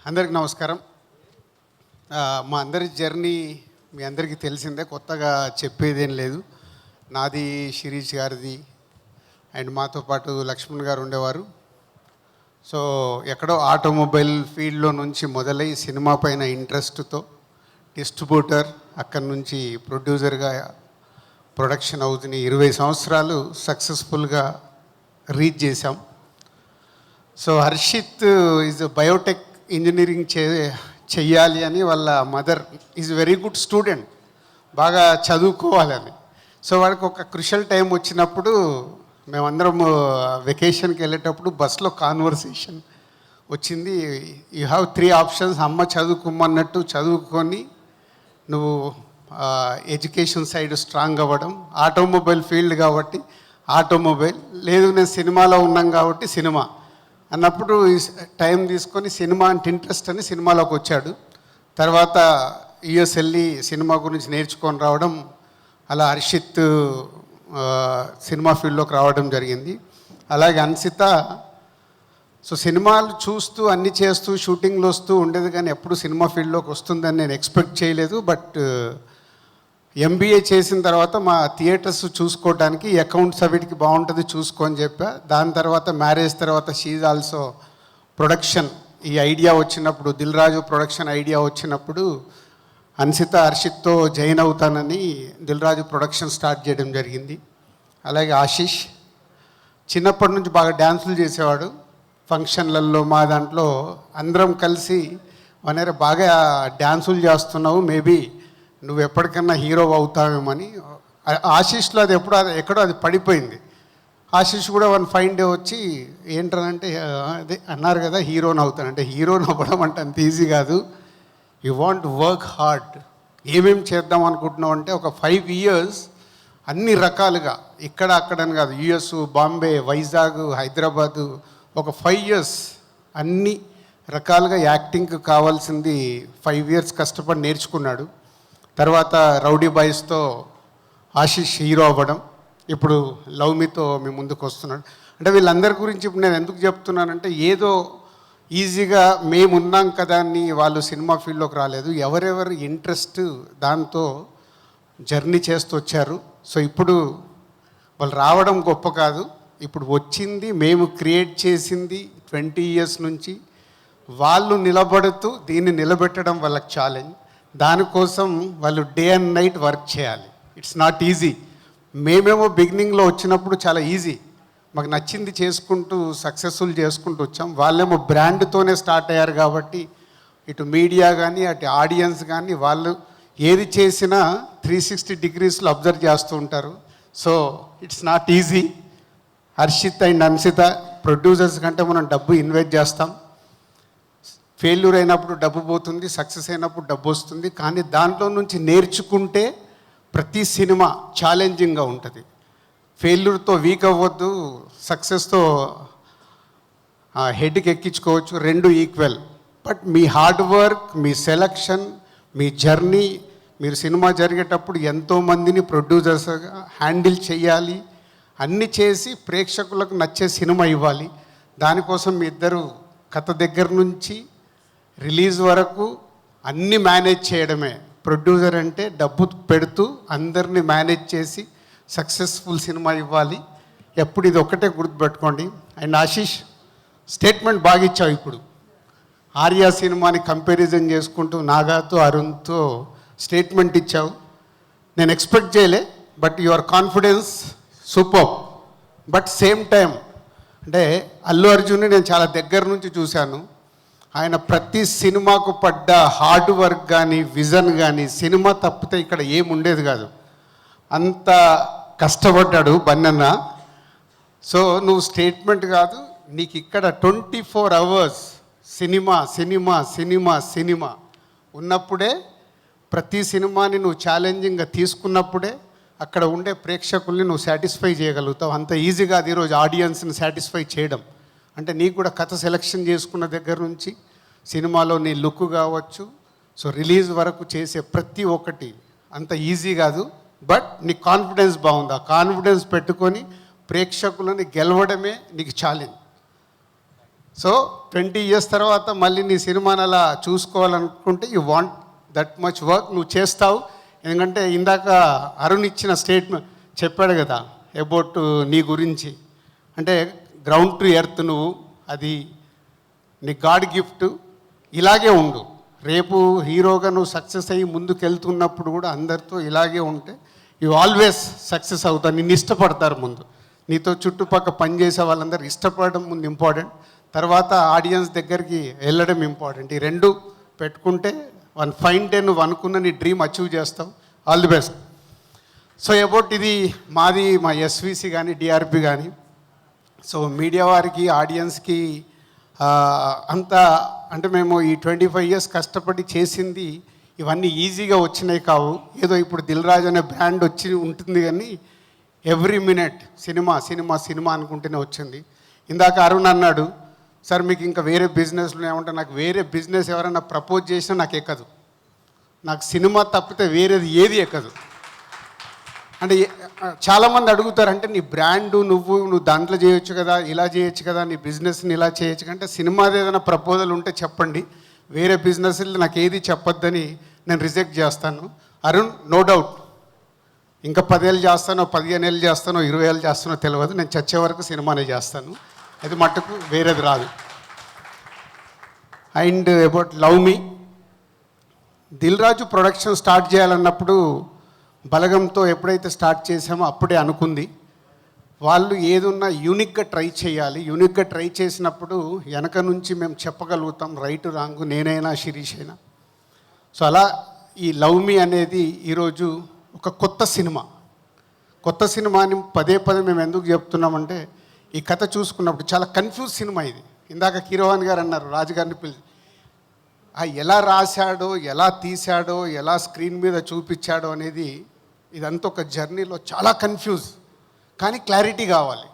అందరికి నమస్కారం. మా అందరి జర్నీ మీ అందరికీ తెలిసిందే, కొత్తగా చెప్పేదేం లేదు. నాది, శిరీష్ గారిది అండ్ మాతో పాటు లక్ష్మణ్ గారు ఉండేవారు. సో ఎక్కడో ఆటోమొబైల్ ఫీల్డ్లో నుంచి మొదలై సినిమా పైన ఇంట్రెస్ట్తో డిస్ట్రిబ్యూటర్, అక్కడి నుంచి ప్రొడ్యూసర్గా ప్రొడక్షన్ అవుతున్న 20 సంవత్సరాలు సక్సెస్ఫుల్గా రీచ్ చేశాం. So Harshit is biotech engineering చెయ్యాలి అని వాళ్ళ mother is very good student, బాగా చదువుకోవాలని. సో వాడికి ఒక క్రుషియల్ టైం వచ్చినప్పుడు మేమందరం వెకేషన్కి వెళ్ళేటప్పుడు బస్లో కాన్వర్సేషన్ వచ్చింది. You have 3 options. అమ్మ చదువుకోమన్నట్టు చదువుకొని నువ్వు ఎడ్యుకేషన్ సైడ్ స్ట్రాంగ్ అవ్వడం, ఆటోమొబైల్ ఫీల్డ్ కాబట్టి ఆటోమొబైల్, లేదు నేను సినిమాలో ఉన్నాం కాబట్టి సినిమా అన్నప్పుడు టైం తీసుకొని సినిమా అంటే ఇంట్రెస్ట్ అని సినిమాలోకి వచ్చాడు. తర్వాత యుఎస్ వెళ్ళి సినిమా గురించి నేర్చుకొని రావడం, అలా హర్షిత్ సినిమా ఫీల్డ్లోకి రావడం జరిగింది. అలాగే అన్సిత సో సినిమాలు చూస్తూ అన్నీ చేస్తూ షూటింగ్లు వస్తూ ఉండేది, కానీ ఎప్పుడు సినిమా ఫీల్డ్లోకి వస్తుందని నేను ఎక్స్పెక్ట్ చేయలేదు. బట్ ఎంబీఏ చేసిన తర్వాత మా థియేటర్స్ చూసుకోవడానికి అకౌంట్స్ అవిటికి బాగుంటుంది చూసుకొని చెప్పా. దాని తర్వాత మ్యారేజ్ తర్వాత షీజ్ ఆల్సో ప్రొడక్షన్, ఈ ఐడియా వచ్చినప్పుడు దిల్ రాజు ప్రొడక్షన్ ఐడియా వచ్చినప్పుడు అన్సిత హర్షిత్తో జాయిన్ అవుతానని దిల్ రాజు ప్రొడక్షన్ స్టార్ట్ చేయడం జరిగింది. అలాగే ఆశీష్ చిన్నప్పటి నుంచి బాగా డ్యాన్సులు చేసేవాడు. ఫంక్షన్లలో మా దాంట్లో అందరం కలిసి వనేర బాగా డ్యాన్సులు చేస్తున్నావు, మేబీ నువ్వు ఎప్పటికన్నా హీరో అవుతావేమని. ఆశీష్లో అది ఎక్కడో అది పడిపోయింది. ఆశీష్ కూడా 1 ఫైన్ డే వచ్చి ఏంటనంటే అదే అన్నారు కదా హీరోని అవుతానంటే, హీరోని అవ్వడం అంటే అంత ఈజీ కాదు. You want work hard. ఏమేమి చేద్దాం అనుకుంటున్నావు అంటే ఒక 5 years అన్ని రకాలుగా, ఇక్కడ అక్కడని కాదు, యుఎస్, బాంబే, వైజాగ్, హైదరాబాదు, ఒక 5 years అన్ని రకాలుగా యాక్టింగ్కి కావాల్సింది 5 years కష్టపడి నేర్చుకున్నాడు. తర్వాత రౌడీ బాయ్స్తో ఆశీష్ హీరో అవ్వడం, ఇప్పుడు లవ్ మీతో మీ ముందుకు వస్తున్నాడు. అంటే వీళ్ళందరి గురించి ఇప్పుడు నేను ఎందుకు చెప్తున్నానంటే, ఏదో ఈజీగా మేమున్నాం కదా అని వాళ్ళు సినిమా ఫీల్డ్లోకి రాలేదు. ఎవరెవరు ఇంట్రెస్ట్ దాంతో జర్నీ చేస్తూ వచ్చారు. సో ఇప్పుడు వాళ్ళు రావడం గొప్ప కాదు, ఇప్పుడు వచ్చింది మేము క్రియేట్ చేసింది 20 years నుంచి వాళ్ళు నిలబడుతూ దీన్ని నిలబెట్టడం వాళ్ళకి ఛాలెంజ్. దానికోసం వాళ్ళు డే అండ్ నైట్ వర్క్ చేయాలి. It's not easy. మేమేమో బిగినింగ్లో వచ్చినప్పుడు చాలా ఈజీ, మాకు నచ్చింది చేసుకుంటూ సక్సెస్ఫుల్ చేసుకుంటూ వచ్చాం. వాళ్ళేమో బ్రాండ్తోనే స్టార్ట్ అయ్యారు కాబట్టి ఇటు మీడియా కానీ అటు ఆడియన్స్ కానీ వాళ్ళు ఏది చేసినా 360 degrees అబ్జర్వ్ చేస్తూ ఉంటారు. So it's not easy. Harshit and Ansitha producers కంటే మనం డబ్బు ఇన్వెస్ట్ చేస్తాం. ఫెయిల్యూర్ అయినప్పుడు డబ్బు పోతుంది, సక్సెస్ అయినప్పుడు డబ్బు వస్తుంది. కానీ దాంట్లో నుంచి నేర్చుకుంటే ప్రతి సినిమా ఛాలెంజింగ్గా ఉంటుంది. ఫెయిల్యూర్తో వీక్ అవ్వద్దు, సక్సెస్తో హెడ్కి ఎక్కించుకోవచ్చు, 2 equal. But me hard work, me selection, me journey, మీరు సినిమా జరిగేటప్పుడు ఎంతోమందిని ప్రొడ్యూసర్స్గా హ్యాండిల్ చేయాలి, అన్నీ చేసి ప్రేక్షకులకు నచ్చే సినిమా ఇవ్వాలి. దానికోసం మీ ఇద్దరు కథ దగ్గర నుంచి రిలీజ్ వరకు అన్నీ మేనేజ్ చేయడమే. ప్రొడ్యూసర్ అంటే డబ్బు పెడుతూ అందరినీ మేనేజ్ చేసి సక్సెస్ఫుల్ సినిమా ఇవ్వాలి. ఎప్పుడు ఇది ఒక్కటే గుర్తుపెట్టుకోండి. అండ్ ఆశీష్ స్టేట్మెంట్ బాగా ఇచ్చావు. ఇప్పుడు ఆర్యా సినిమాని కంపారిజన్ చేసుకుంటూ నాగాతో అరుణ్తో స్టేట్మెంట్ ఇచ్చావు. నేను ఎక్స్పెక్ట్ చేయలే, but your confidence super. But same time అంటే అల్లు అర్జున్ని నేను చాలా దగ్గర నుంచి చూశాను. ఆయన ప్రతి సినిమాకు పడ్డ హార్డ్ వర్క్ కానీ విజన్ కానీ, సినిమా తప్పితే ఇక్కడ ఏముండేది కాదు, అంత కష్టపడ్డాడు బన్నన్న. సో నువ్వు స్టేట్మెంట్ కాదు, నీకు ఇక్కడ 24 hours cinema cinema cinema cinema ఉన్నప్పుడే, ప్రతి సినిమాని నువ్వు ఛాలెంజింగ్గా తీసుకున్నప్పుడే అక్కడ ఉండే ప్రేక్షకుల్ని నువ్వు సాటిస్ఫై చేయగలుగుతావు. అంత ఈజీగా అది ఈరోజు ఆడియన్స్ని సాటిస్ఫై చేయడం అంటే నీకు కూడా కథ సెలెక్షన్ చేసుకున్న దగ్గర నుంచి సినిమాలో నీ లుక్ కావచ్చు, సో రిలీజ్ వరకు చేసే ప్రతి ఒక్కటి అంత ఈజీ కాదు. బట్ నీ కాన్ఫిడెన్స్ బాగుంది. ఆ కాన్ఫిడెన్స్ పెట్టుకొని ప్రేక్షకులని గెలవడమే నీకు ఛాలెంజ్. సో 20 years తర్వాత మళ్ళీ నీ సినిమాని అలా చూసుకోవాలనుకుంటే you want that much work నువ్వు చేస్తావు. ఎందుకంటే ఇందాక అరుణ్ ఇచ్చిన స్టేట్మెంట్ చెప్పాడు కదా అబౌట్ నీ గురించి, అంటే గ్రౌండ్ టు ఎర్త్ నువ్వు, అది నీ గాడ్ గిఫ్ట్. ఇలాగే ఉండు, రేపు హీరోగా నువ్వు సక్సెస్ అయ్యి ముందుకు వెళ్తున్నప్పుడు కూడా అందరితో ఇలాగే ఉంటే యూ ఆల్వేస్ సక్సెస్ అవుతావు. నిన్ను ఇష్టపడతారు ముందు, నీతో చుట్టుపక్కల పనిచేసే వాళ్ళందరూ ఇష్టపడడం ముందు ఇంపార్టెంట్, తర్వాత ఆడియన్స్ దగ్గరికి వెళ్ళడం ఇంపార్టెంట్. ఈ రెండు పెట్టుకుంటే వన్ ఫైన్ డే నువ్వు అనుకున్న నీ డ్రీమ్ అచీవ్ చేస్తావు. All the best. So about ఇది మాది మా ఎస్విసి కానీ డిఆర్పి కానీ, సో మీడియా వారికి ఆడియన్స్కి అంతా అంటే మేము ఈ 25 years కష్టపడి చేసింది ఇవన్నీ ఈజీగా వచ్చినాయి కావు. ఏదో ఇప్పుడు దిల్ రాజు అనే బ్రాండ్ వచ్చి ఉంటుంది కానీ every minute cinema cinema cinema అనుకుంటూనే వచ్చింది. ఇందాక అరుణ్ అన్నాడు, సార్ మీకు ఇంకా వేరే బిజినెస్లు ఏమంటే, నాకు వేరే బిజినెస్ ఎవరైనా ప్రపోజ్ చేసినా నాకు ఎక్కదు, నాకు సినిమా తప్పితే వేరేది ఏది ఎక్కదు. అంటే చాలామంది అడుగుతారు, అంటే నీ బ్రాండు నువ్వు దాంట్లో చేయొచ్చు కదా, ఇలా చేయొచ్చు కదా, నీ బిజినెస్ని ఇలా చేయొచ్చు అంటే సినిమాది ఏదైనా ప్రపోజల్ ఉంటే చెప్పండి, వేరే బిజినెస్లు నాకు ఏది చెప్పొద్దని నేను రిజెక్ట్ చేస్తాను. అరుణ్, నో డౌట్ ఇంకా 10 ఏళ్ళు చేస్తానో 15 ఏళ్ళు చేస్తానో 20 ఏళ్ళు చేస్తానో తెలియదు, నేను చచ్చే వరకు సినిమానే చేస్తాను, అది మట్టుకు వేరేది రాదు. And about love me, Dil Raju production start చేయాలన్నప్పుడు బలగంతో ఎప్పుడైతే స్టార్ట్ చేసామో అప్పుడే అనుకుంది, వాళ్ళు ఏదున్నా యూనిక్గా ట్రై చేయాలి. యూనిక్గా ట్రై చేసినప్పుడు వెనక నుంచి మేము చెప్పగలుగుతాం రైట్ రాంగ్, నేనైనా శిరీష్ అయినా. సో అలా ఈ లవ్ మీ అనేది ఈరోజు ఒక కొత్త సినిమాని పదే మేము ఎందుకు చెప్తున్నామంటే, ఈ కథ చూసుకున్నప్పుడు చాలా కన్ఫ్యూజ్ సినిమా ఇది. ఇందాక కీరవాణి గారు అన్నారు, రాజుగారిని పిలిచి ఎలా రాశాడో, ఎలా తీశాడో, ఎలా స్క్రీన్ మీద చూపించాడో అనేది ఇదంతా ఒక జర్నీలో చాలా కన్ఫ్యూజ్, కానీ క్లారిటీ కావాలి.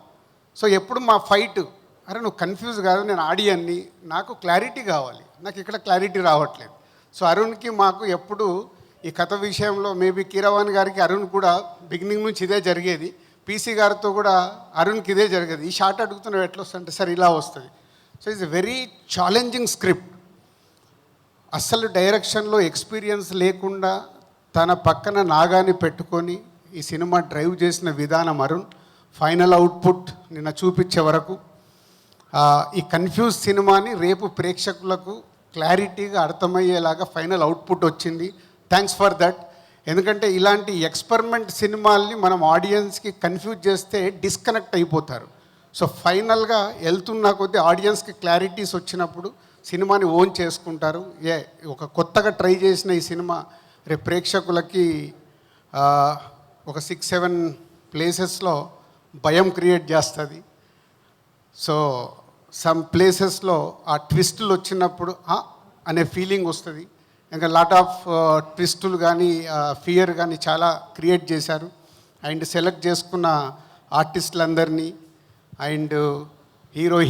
సో ఎప్పుడు మా ఫైట్, అరే నువ్వు కన్ఫ్యూజ్ కాదు, నేను ఆడియన్ని, నాకు క్లారిటీ కావాలి, నాకు ఇక్కడ క్లారిటీ రావట్లేదు. సో అరుణ్కి మాకు ఎప్పుడు ఈ కథ విషయంలో మేబీ కీరవాణి గారికి అరుణ్ కూడా బిగినింగ్ నుంచి ఇదే జరిగేది, పీసీ గారితో కూడా అరుణ్కి ఇదే జరిగేది. ఈ షార్ట్ అడుగుతున్నావు ఎట్లా వస్తుంటే సార్ ఇలా వస్తుంది. So it's a very challenging script. అస్సలు డైరెక్షన్లో ఎక్స్పీరియన్స్ లేకుండా తన పక్కన నాగాని పెట్టుకొని ఈ సినిమా డ్రైవ్ చేసిన విధానం అరుణ్. ఫైనల్ అవుట్పుట్ నిన్న చూపించే వరకు ఈ కన్ఫ్యూజ్ సినిమాని రేపు ప్రేక్షకులకు క్లారిటీగా అర్థమయ్యేలాగా ఫైనల్ అవుట్పుట్ వచ్చింది. Thanks for that. ఎందుకంటే ఇలాంటి ఎక్స్పెరిమెంట్ సినిమాల్ని మనం ఆడియన్స్కి కన్ఫ్యూజ్ చేస్తే డిస్కనెక్ట్ అయిపోతారు. సో ఫైనల్గా వెళ్తున్న కొద్దీ ఆడియన్స్కి క్లారిటీస్ వచ్చినప్పుడు సినిమాని ఓన్ చేసుకుంటారు. ఒక కొత్తగా ట్రై చేసిన ఈ సినిమా రేపు ప్రేక్షకులకి ఒక 6-7 ప్లేసెస్లో భయం క్రియేట్ చేస్తుంది. సో సమ్ ప్లేసెస్లో ఆ ట్విస్టులు వచ్చినప్పుడు అనే ఫీలింగ్ వస్తుంది. ఇంకా లాట్ ఆఫ్ ట్విస్టులు కానీ ఫియర్ కానీ చాలా క్రియేట్ చేశారు. అండ్ సెలెక్ట్ చేసుకున్న ఆర్టిస్టులందరినీ అండ్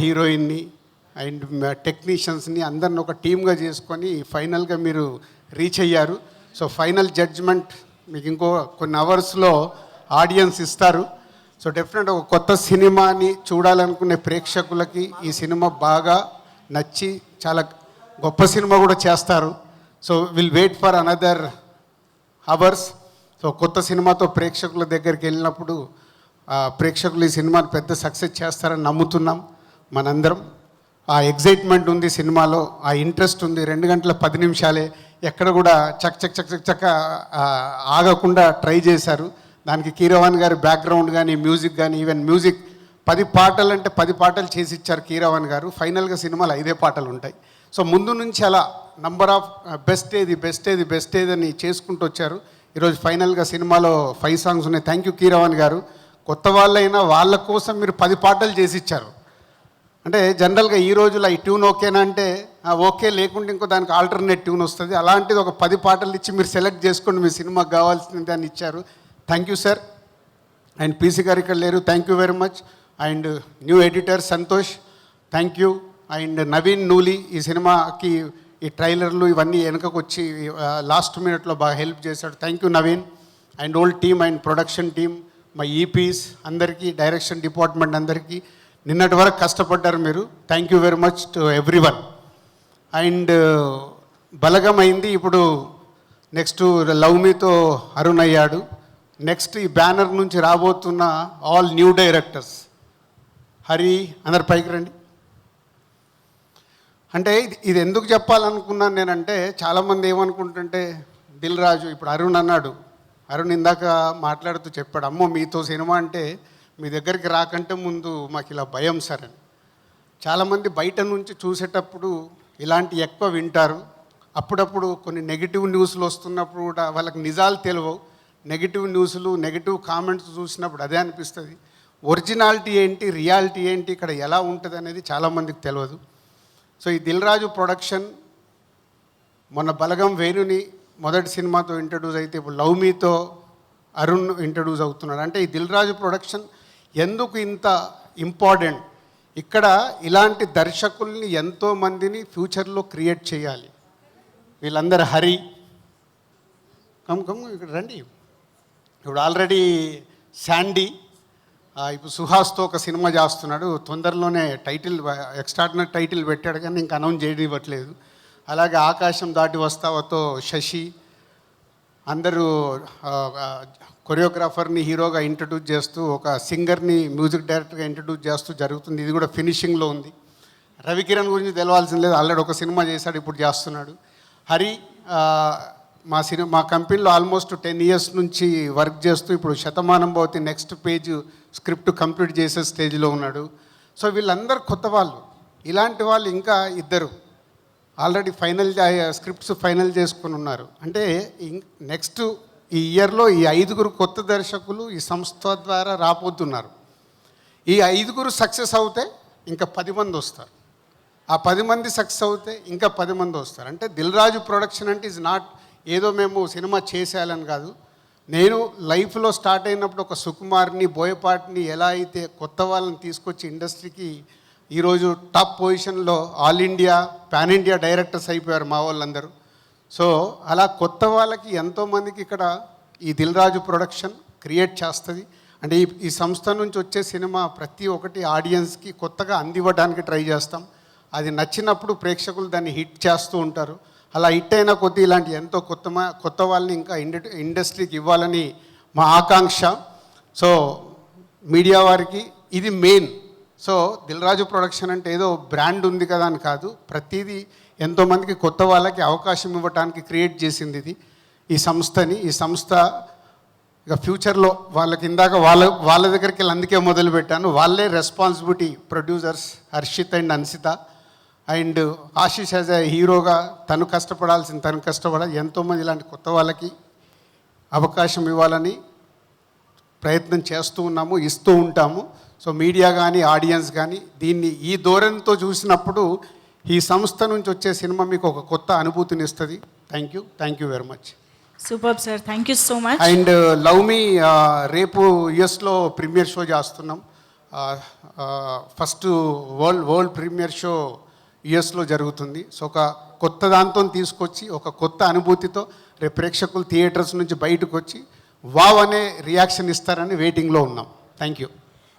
హీరోయిన్ని అండ్ టెక్నీషియన్స్ని అందరిని ఒక టీమ్గా చేసుకొని ఫైనల్గా మీరు రీచ్ అయ్యారు. సో ఫైనల్ జడ్జ్మెంట్ మీకు ఇంకో కొన్ని అవర్స్లో ఆడియన్స్ ఇస్తారు. సో డెఫినెట్ ఒక కొత్త సినిమాని చూడాలనుకునే ప్రేక్షకులకి ఈ సినిమా బాగా నచ్చి చాలా గొప్ప సినిమా కూడా చేస్తారు. So will wait for another hours. So కొత్త సినిమాతో ప్రేక్షకుల దగ్గరికి వెళ్ళినప్పుడు ప్రేక్షకులు ఈ సినిమాని పెద్ద సక్సెస్ చేస్తారని నమ్ముతున్నాం మనందరం. ఆ ఎగ్జైట్మెంట్ ఉంది సినిమాలో, ఆ ఇంట్రెస్ట్ ఉంది. 2 గంటల 10 నిమిషాలే, ఎక్కడ కూడా చక్క ఆగకుండా ట్రై చేశారు. దానికి కీరవాణి గారి బ్యాక్గ్రౌండ్ కానీ మ్యూజిక్ కానీ, ఈవెన్ మ్యూజిక్ 10 పాటలు అంటే 10 పాటలు చేసి ఇచ్చారు కీరవాణి గారు. ఫైనల్గా సినిమాలో 5 పాటలు ఉంటాయి. సో ముందు నుంచి అలా నంబర్ ఆఫ్ బెస్ట్ ఏది అని చేసుకుంటూ వచ్చారు. ఈరోజు ఫైనల్గా సినిమాలో 5 సాంగ్స్ ఉన్నాయి. థ్యాంక్ యూ కీరవాణి గారు. కొత్త వాళ్ళైనా వాళ్ళ కోసం మీరు 10 పాటలు చేసి ఇచ్చారు. అంటే జనరల్గా ఈ రోజులో ఈ ట్యూన్ ఓకేనా అంటే ఓకే, లేకుంటే ఇంకో దానికి ఆల్టర్నేట్ ట్యూన్ వస్తుంది. అలాంటిది ఒక 10 పాటలు ఇచ్చి మీరు సెలెక్ట్ చేసుకోండి, మీ సినిమాకి కావాల్సింది దాన్ని ఇచ్చారు. Thank you sir. And PC గారు ఇక్కడ లేరు, thank you very much. And new editor Santosh, thank you. And Naveen Nooli ఈ సినిమాకి ఈ ట్రైలర్లు ఇవన్నీ వెనకకు వచ్చి లాస్ట్ మినిట్లో బాగా హెల్ప్ చేశాడు. Thank you Naveen. And old team and production team, మా ఈపీస్ అందరికీ, డైరెక్షన్ డిపార్ట్మెంట్ అందరికీ, నిన్నటి వరకు కష్టపడ్డారు మీరు. Thank you very much to everyone. And Balagam అయింది, ఇప్పుడు నెక్స్ట్ లవ్ మీతో అరుణ్ అయ్యాడు. నెక్స్ట్ ఈ బ్యానర్ నుంచి రాబోతున్న ఆల్ న్యూ డైరెక్టర్స్ హరి అందరు పైకి రండి. అంటే ఇది ఎందుకు చెప్పాలనుకున్నాను నేనంటే, చాలామంది ఏమనుకుంటుంటే దిల్ రాజు ఇప్పుడు అరుణ్ అన్నాడు, అరుణ్ ఇందాక మాట్లాడుతూ చెప్పాడు, అమ్మో మీతో సినిమా అంటే మీ దగ్గరికి రాకంటే ముందు మాకు ఇలా భయం సార్ అని. చాలామంది బయట నుంచి చూసేటప్పుడు ఇలాంటి ఎక్కువ వింటారు. అప్పుడప్పుడు కొన్ని నెగిటివ్ న్యూస్లు వస్తున్నప్పుడు కూడా వాళ్ళకి నిజాలు తెలియవు. నెగిటివ్ న్యూస్లు నెగిటివ్ కామెంట్స్ చూసినప్పుడు అదే అనిపిస్తుంది. ఒరిజినాలిటీ ఏంటి, రియాలిటీ ఏంటి, ఇక్కడ ఎలా ఉంటుంది అనేది చాలామందికి తెలియదు. సో ఈ దిల్ రాజు ప్రొడక్షన్ మొన్న బలగం వేణుని మొదటి సినిమాతో ఇంట్రడ్యూస్ అయితే ఇప్పుడు లవ్ మీతో అరుణ్ ఇంట్రడ్యూస్ అవుతున్నాడు. అంటే ఈ దిల్ రాజు ప్రొడక్షన్ ఎందుకు ఇంత ఇంపార్టెంట్, ఇక్కడ ఇలాంటి దర్శకుల్ని ఎంతోమందిని ఫ్యూచర్లో క్రియేట్ చేయాలి. వీళ్ళందరూ హరి కమ్ ఇక్కడ రండి. ఇప్పుడు ఆల్రెడీ శాండీ, ఇప్పుడు సుహాస్తో ఒక సినిమా చేస్తున్నాడు, తొందరలోనే టైటిల్ ఎక్స్ట్రాడినరీ టైటిల్ పెట్టాడు కానీ ఇంకా అనౌన్స్ చేయడం ఇవ్వట్లేదు. అలాగే ఆకాశం దాటి వస్తావతో శశి, అందరూ కొరియోగ్రాఫర్ని హీరోగా ఇంట్రడ్యూస్ చేస్తూ ఒక సింగర్ని మ్యూజిక్ డైరెక్టర్గా ఇంట్రడ్యూస్ చేస్తూ జరుగుతుంది. ఇది కూడా ఫినిషింగ్లో ఉంది. రవికిరణ్ గురించి తెలవాల్సింది లేదు, ఆల్రెడీ ఒక సినిమా చేశాడు, ఇప్పుడు చేస్తున్నాడు. హరి మా కంపెనీలో ఆల్మోస్ట్ 10 years నుంచి వర్క్ చేస్తూ ఇప్పుడు Shatamanam Bhavati next page script complete చేసే స్టేజ్లో ఉన్నాడు. సో వీళ్ళందరూ కొత్త వాళ్ళు. ఇలాంటి వాళ్ళు ఇంకా ఇద్దరు ఆల్రెడీ స్క్రిప్ట్స్ ఫైనల్ చేసుకుని ఉన్నారు. అంటే నెక్స్ట్ ఈ ఇయర్లో ఈ 5 కొత్త దర్శకులు ఈ సంస్థ ద్వారా రాబోతున్నారు. ఈ 5 సక్సెస్ అవుతే ఇంకా 10 మంది వస్తారు. ఆ 10 మంది సక్సెస్ అవుతే ఇంకా 10 మంది వస్తారు. అంటే దిల్ రాజు ప్రొడక్షన్ అంటే ఈజ్ నాట్ ఏదో మేము సినిమా చేసేయాలని కాదు. నేను లైఫ్లో స్టార్ట్ అయినప్పుడు ఒక సుకుమార్ని, బోయపాటిని ఎలా అయితే కొత్త వాళ్ళని తీసుకొచ్చి ఇండస్ట్రీకి ఈరోజు టాప్ పొజిషన్లో all India pan India directors అయిపోయారు మా వాళ్ళందరూ. సో అలా కొత్త వాళ్ళకి ఎంతోమందికి ఇక్కడ ఈ దిల్ రాజు ప్రొడక్షన్ క్రియేట్ చేస్తుంది. అంటే ఈ సంస్థ నుంచి వచ్చే సినిమా ప్రతి ఒక్కటి ఆడియన్స్కి కొత్తగా అందివ్వడానికి ట్రై చేస్తాం. అది నచ్చినప్పుడు ప్రేక్షకులు దాన్ని హిట్ చేస్తూ ఉంటారు. అలా హిట్ అయిన కొద్దీ ఇలాంటి ఎంతో కొత్త వాళ్ళని ఇంకా ఇండస్ట్రీకి ఇవ్వాలని మా ఆకాంక్ష. సో మీడియా వారికి ఇది main. So Dil Raju production అంటే ఏదో బ్రాండ్ ఉంది కదా అని కాదు, ప్రతిదీ ఎంతోమందికి కొత్త వాళ్ళకి అవకాశం ఇవ్వడానికి క్రియేట్ చేసింది ఇది ఈ సంస్థని. ఈ సంస్థ ఇక ఫ్యూచర్లో వాళ్ళకి ఇందాక వాళ్ళ దగ్గరికి వెళ్ళి అందుకే మొదలుపెట్టాను. వాళ్ళే responsibility producers Harshit and Ansitha. And Ashish as a హీరోగా తను కష్టపడాలి. ఎంతోమంది ఇలాంటి కొత్త వాళ్ళకి అవకాశం ఇవ్వాలని ప్రయత్నం చేస్తూ ఉన్నాము, ఇస్తూ ఉంటాము. సో మీడియా కానీ ఆడియన్స్ కానీ దీన్ని ఈ ధోరణితో చూసినప్పుడు ఈ సంస్థ నుంచి వచ్చే సినిమా మీకు ఒక కొత్త అనుభూతిని ఇస్తుంది. Thank you very much. Super sir, thank you so much. And love మీ రేపు యుఎస్లో ప్రీమియర్ షో చేస్తున్నాం. ఫస్ట్ వరల్డ్ ప్రీమియర్ షో యుఎస్లో జరుగుతుంది. సో ఒక కొత్త దాంతో తీసుకొచ్చి ఒక కొత్త అనుభూతితో రేపు ప్రేక్షకులు థియేటర్స్ నుంచి బయటకు వచ్చి వావ్ అనే రియాక్షన్ ఇస్తారని వెయిటింగ్లో ఉన్నాం. Thank you.